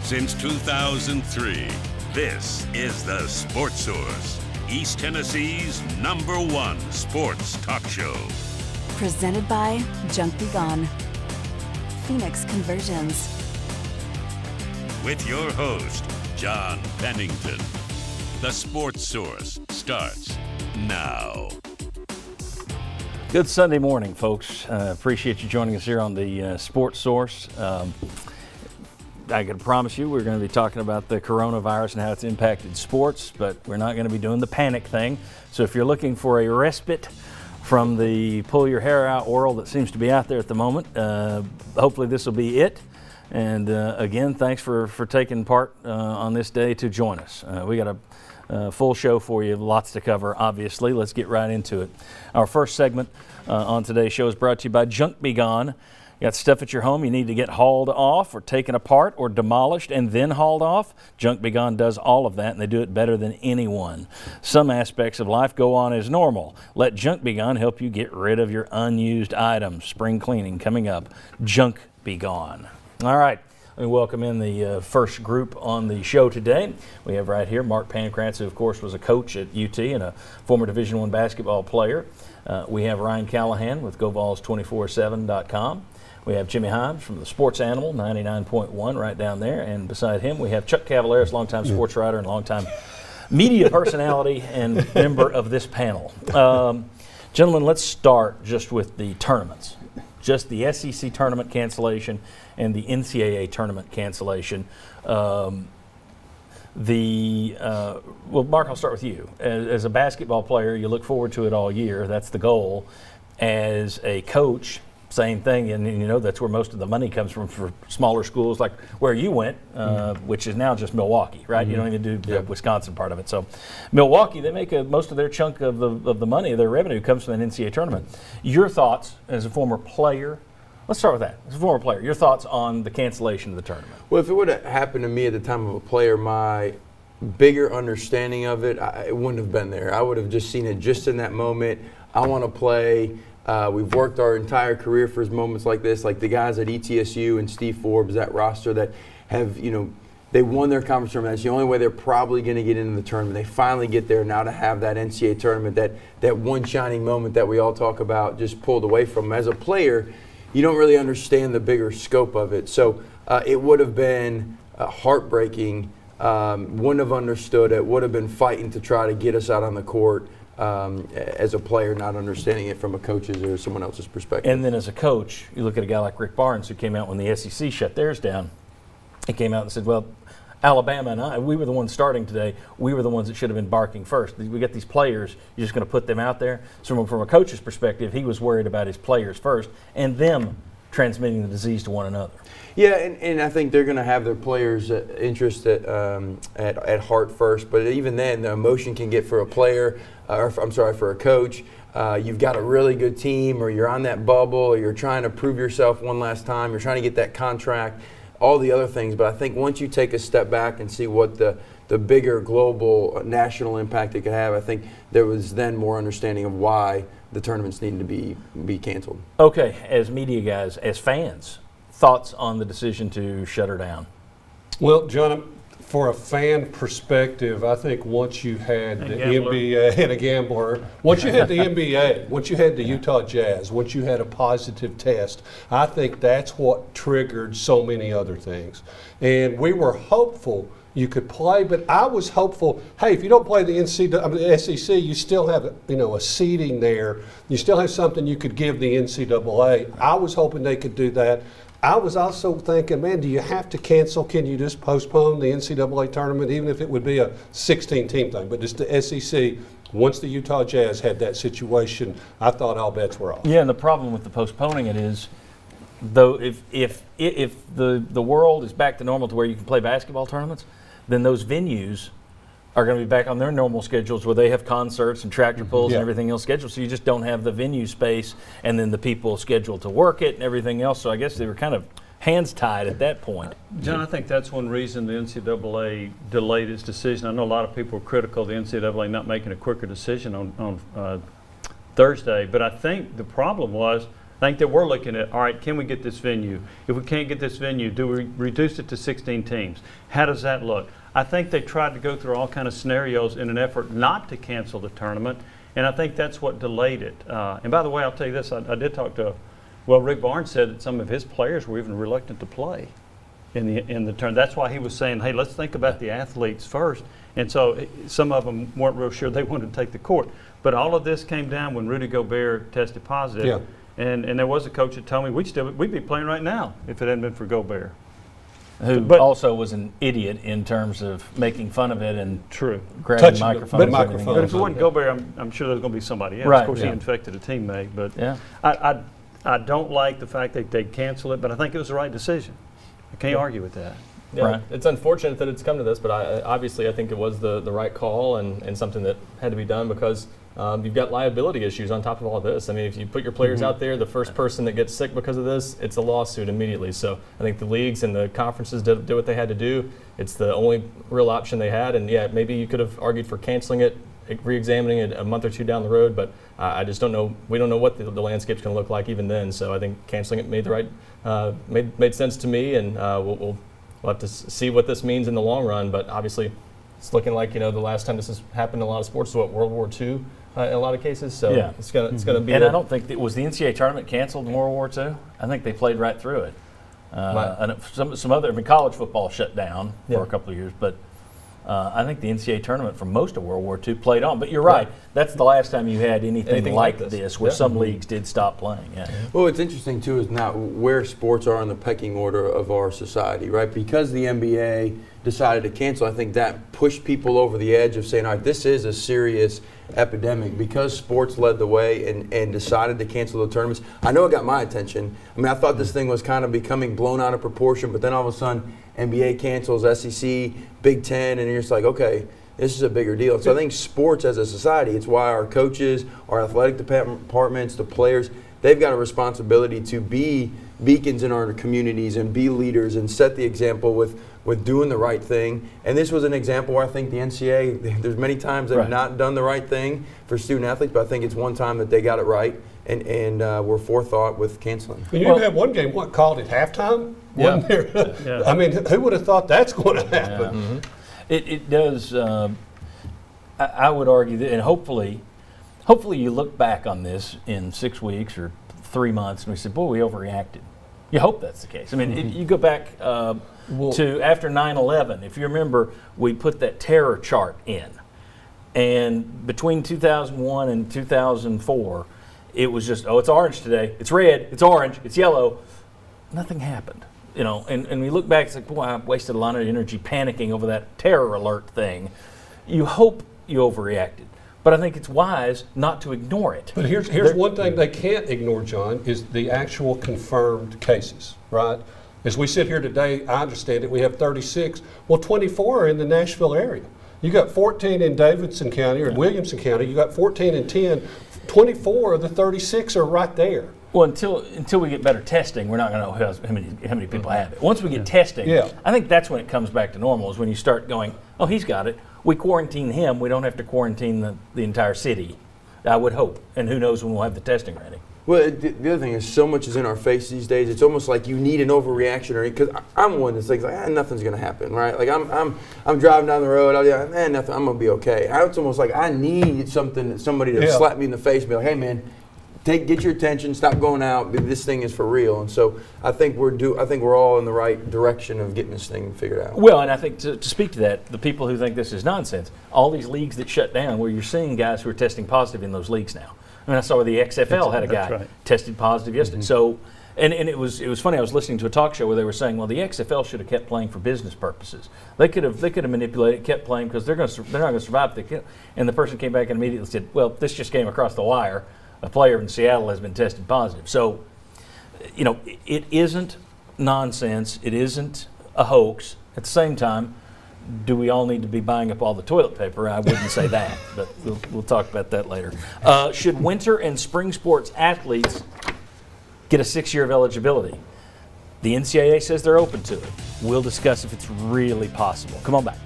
Since 2003, this is the Sports Source, East Tennessee's #1 sports talk show. Presented by Junk Be Gone, Phoenix Conversions. With your host, John Pennington. The Sports Source starts now. Good Sunday morning, folks. Appreciate you joining us here on the Sports Source. I can promise you we're going to be talking about the coronavirus and how it's impacted sports, but we're not going to be doing the panic thing. So if you're looking for a respite from the pull your hair out world that seems to be out there at the moment, hopefully this will be it. And again, thanks for taking part on this day to join us. We got a full show for you, lots to cover, obviously. Let's get right into it. Our first segment on today's show is brought to you by Junk Be Gone. You got stuff at your home you need to get hauled off or taken apart or demolished and then hauled off? Junk Be Gone does all of that, and they do it better than anyone. Some aspects of life go on as normal. Let Junk Be Gone help you get rid of your unused items. Spring cleaning coming up. Junk Be Gone. All right. Let me welcome in the first group on the show today. We have right here Mark Pancratz, who of course was a coach at UT and a former Division I basketball player. We have Ryan Callahan with GoVols247.com. We have Jimmy Himes from the Sports Animal 99.1 right down there. And beside him, we have Chuck Cavaleris, longtime sports writer and longtime media personality and member of this panel. Gentlemen, let's start just with the tournaments. Just the SEC tournament cancellation and the NCAA tournament cancellation. Well, Mark, I'll start with you. As a basketball player, you look forward to it all year. That's the goal. As a coach, same thing, and you know that's where most of the money comes from for smaller schools like where you went, which is now just Milwaukee, right? You don't even do the Wisconsin part of it. So Milwaukee, they make most of their chunk of the money, their revenue comes from an NCAA tournament. Your thoughts as a former player? Let's start with that. As a former player, your thoughts on the cancellation of the tournament? Well, if it would have happened to me at the time of a player, my bigger understanding of it, it wouldn't have been there. I would have just seen it just in that moment. I want to play. We've worked our entire career for moments like this, like the guys at ETSU and Steve Forbes, that roster that have, they won their conference tournament. That's the only way they're probably going to get into the tournament. They finally get there now to have that NCAA tournament, that one shining moment that we all talk about just pulled away from them. As a player, you don't really understand the bigger scope of it. So it would have been heartbreaking, wouldn't have understood it, would have been fighting to try to get us out on the court. As a player, not understanding it from a coach's or someone else's perspective. And then as a coach, you look at a guy like Rick Barnes, who came out when the SEC shut theirs down. He came out and said, well, Alabama and we were the ones starting today. We were the ones that should have been barking first. We got these players. You're just going to put them out there. So from a coach's perspective, he was worried about his players first and them transmitting the disease to one another. Yeah, and I think they're going to have their players' interest at heart first. But even then, the emotion can get for a player, for a coach. You've got a really good team, or you're on that bubble, or you're trying to prove yourself one last time. You're trying to get that contract, all the other things. But I think once you take a step back and see what the bigger global national impact it could have, I think there was then more understanding of why the tournaments needed to be canceled. Okay, as media guys, as fans, thoughts on the decision to shut her down? Well, John, for a fan perspective, I think once you had the NBA and a gambler, once you had the NBA, once you had the Utah Jazz, once you had a positive test, I think that's what triggered so many other things. And we were hopeful you could play, but I was hopeful, hey, if you don't play the SEC, you still have a seeding there. You still have something you could give the NCAA. I was hoping they could do that. I was also thinking, man, do you have to cancel? Can you just postpone the NCAA tournament, even if it would be a 16-team thing? But just the SEC, once the Utah Jazz had that situation, I thought all bets were off. Yeah, and the problem with the postponing it is, though, if the world is back to normal to where you can play basketball tournaments, then those venues are going to be back on their normal schedules where they have concerts and tractor pulls and everything else scheduled. So you just don't have the venue space and then the people scheduled to work it and everything else. So I guess they were kind of hands tied at that point. John, I think that's one reason the NCAA delayed its decision. I know a lot of people were critical of the NCAA not making a quicker decision on Thursday, but I think the problem was I think that we're looking at, all right, can we get this venue? If we can't get this venue, do we reduce it to 16 teams? How does that look? I think they tried to go through all kind of scenarios in an effort not to cancel the tournament, and I think that's what delayed it. And by the way, I'll tell you this, I did talk to, Rick Barnes said that some of his players were even reluctant to play in the tournament. That's why he was saying, hey, let's think about the athletes first. And so some of them weren't real sure they wanted to take the court. But all of this came down when Rudy Gobert tested positive. Yeah. And there was a coach that told me we'd be playing right now if it hadn't been for Gobert. Who also was an idiot in terms of making fun of it and True. grabbing Touching microphones. the and microphone. everything But else. if it wasn't Gobert, I'm sure there's going to be somebody else. Right, Of course, yeah. he infected a teammate. But Yeah. I don't like the fact that they cancel it, but I think it was the right decision. I can't argue with that. Yeah, Right. it's unfortunate that it's come to this, but obviously I think it was the right call and something that had to be done because you've got liability issues on top of all this. I mean, if you put your players out there, the first person that gets sick because of this, it's a lawsuit immediately. So I think the leagues and the conferences did what they had to do. It's the only real option they had, and yeah, maybe you could have argued for canceling it, re-examining it a month or two down the road, but I just don't know. We don't know what the landscape's going to look like even then. So I think canceling it made the right made sense to me, and we'll have to see what this means in the long run. But obviously, it's looking like the last time this has happened in a lot of sports, World War II in a lot of cases. So Yeah. it's gonna be. And I don't think was the NCAA tournament canceled in World War II. I think they played right through it. And some other, college football shut down for a couple of years, but I think the NCAA tournament for most of World War II played on. But you're right, that's the last time you had anything like this where some leagues did stop playing. Yeah. Well, what's interesting too is now where sports are in the pecking order of our society, right? Because the NBA decided to cancel, I think that pushed people over the edge of saying, all right, this is a serious epidemic. Because sports led the way and decided to cancel the tournaments, I know it got my attention. I mean, I thought this thing was kind of becoming blown out of proportion, but then all of a sudden NBA cancels, SEC, Big Ten, and you're just like, okay, this is a bigger deal. So I think sports as a society, it's why our coaches, our athletic departments, the players, they've got a responsibility to be beacons in our communities and be leaders and set the example with doing the right thing. And this was an example where I think the NCAA, there's many times they've not done the right thing for student athletes, but I think it's one time that they got it right and were forethought with canceling. You even had one game, called at halftime? Wasn't there? Yeah. I mean, who would have thought that's going to happen? It does. I would argue that, and hopefully you look back on this in 6 weeks or 3 months and we said, boy, we overreacted. You hope that's the case. I mean, you go back to after 9/11. If you remember, we put that terror chart in, and between 2001 and 2004, it was just, it's orange today, it's red, it's orange, it's yellow. Nothing happened. And we look back, it's like, boy, I wasted a lot of energy panicking over that terror alert thing. You hope you overreacted, but I think it's wise not to ignore it. But here's one thing they can't ignore, John, is the actual confirmed cases, right? As we sit here today, I understand it, we have 36. Well, 24 are in the Nashville area. You got 14 in Davidson County or Williamson County. You got 14 and 10. 24 of the 36 are right there. Well, until we get better testing, we're not going to know how many people have it. Once we get testing, I think that's when it comes back to normal, is when you start going, oh, he's got it. We quarantine him. We don't have to quarantine the entire city, I would hope. And who knows when we'll have the testing ready. Well, the other thing is so much is in our face these days. It's almost like you need an overreaction, because I'm one that's like nothing's gonna happen, right? Like I'm driving down the road, nothing. I'm gonna be okay. It's almost like I need somebody to slap me in the face and be like, hey man, get your attention, stop going out. This thing is for real. And so I think we're all in the right direction of getting this thing figured out. Well, and I think to speak to that, the people who think this is nonsense, all these leagues that shut down, where you're seeing guys who are testing positive in those leagues now. I mean, I saw where the XFL had a guy tested positive yesterday. So, and it was funny. I was listening to a talk show where they were saying, well, the XFL should have kept playing for business purposes. They could have manipulated, kept playing because they're not going to survive. And the person came back and immediately said, well, this just came across the wire. A player in Seattle has been tested positive. So, it isn't nonsense. It isn't a hoax. At the same time, do we all need to be buying up all the toilet paper? I wouldn't say that, but we'll talk about that later. Should winter and spring sports athletes get a 6-year of eligibility? The NCAA says they're open to it. We'll discuss if it's really possible. Come on back.